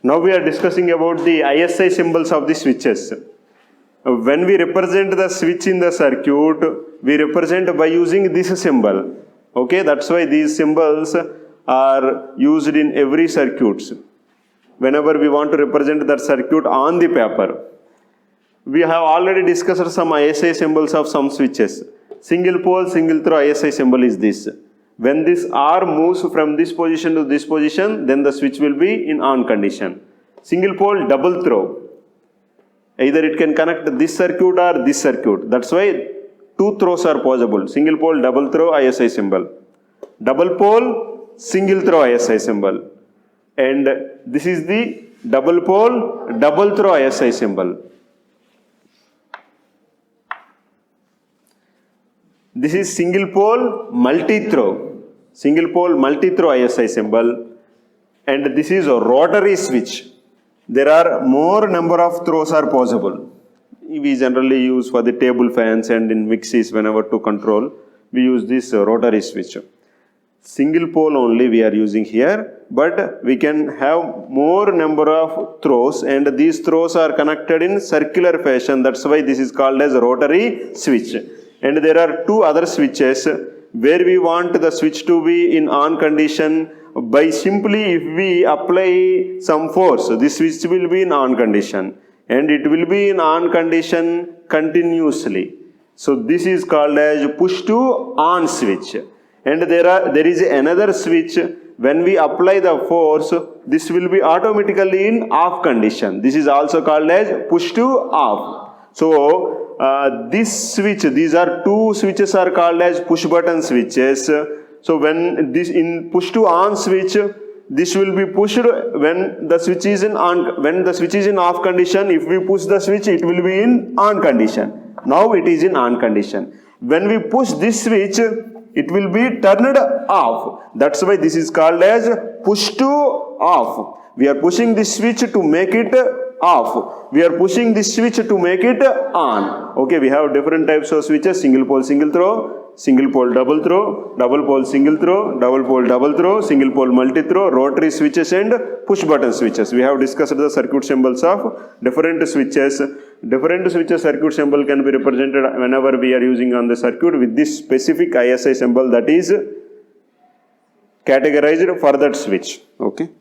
Now we are discussing about the ISI symbols of the switches. When we represent the switch in the circuit, we represent by using this symbol. Okay, that's why these symbols are used in every circuit. Whenever we want to represent that circuit on the paper. We have already discussed some ISI symbols of some switches. Single pole, single throw ISI symbol is this. When this R moves from this position to this position, then the switch will be in on condition. Single pole, double throw. Either it can connect this circuit or this circuit. That's why two throws are possible. Single pole, double throw, ISI symbol. Double pole, single throw, ISI symbol. And this is the double pole, double throw, ISI symbol. This is single pole, multi-throw. Single pole, multi-throw ISI symbol. And this is a rotary switch. There are more number of throws are possible. We generally use for the table fans and in mixes whenever to control. We use this rotary switch. Single pole only we are using here. But we can have more number of throws. And these throws are connected in circular fashion. That's why this is called as rotary switch. And there are two other switches where we want the switch to be in on condition by simply if we apply some force, this switch will be in on condition and it will be in on condition continuously. So this is called as push to on switch. And there is another switch when we apply the force, this will be automatically in off condition. This is also called as push to off. So this switch, these are two switches are called as push button switches. So when this in push to on switch, this will be pushed when the switch is in on, when the switch is in off condition. If we push the switch, it will be in on condition. Now it is in on condition. When we push this switch, it will be turned off. That's why this is called as push to off. We are pushing this switch to make it off. We are pushing this switch to make it on. Okay, we have different types of switches: single pole, single throw, single pole, double throw, double pole, single throw, double pole, double throw, single pole, multi-throw, rotary switches and push button switches. We have discussed the circuit symbols of different switches. Different switches circuit symbol can be represented whenever we are using on the circuit with this specific ISI symbol that is categorized for that switch. Okay.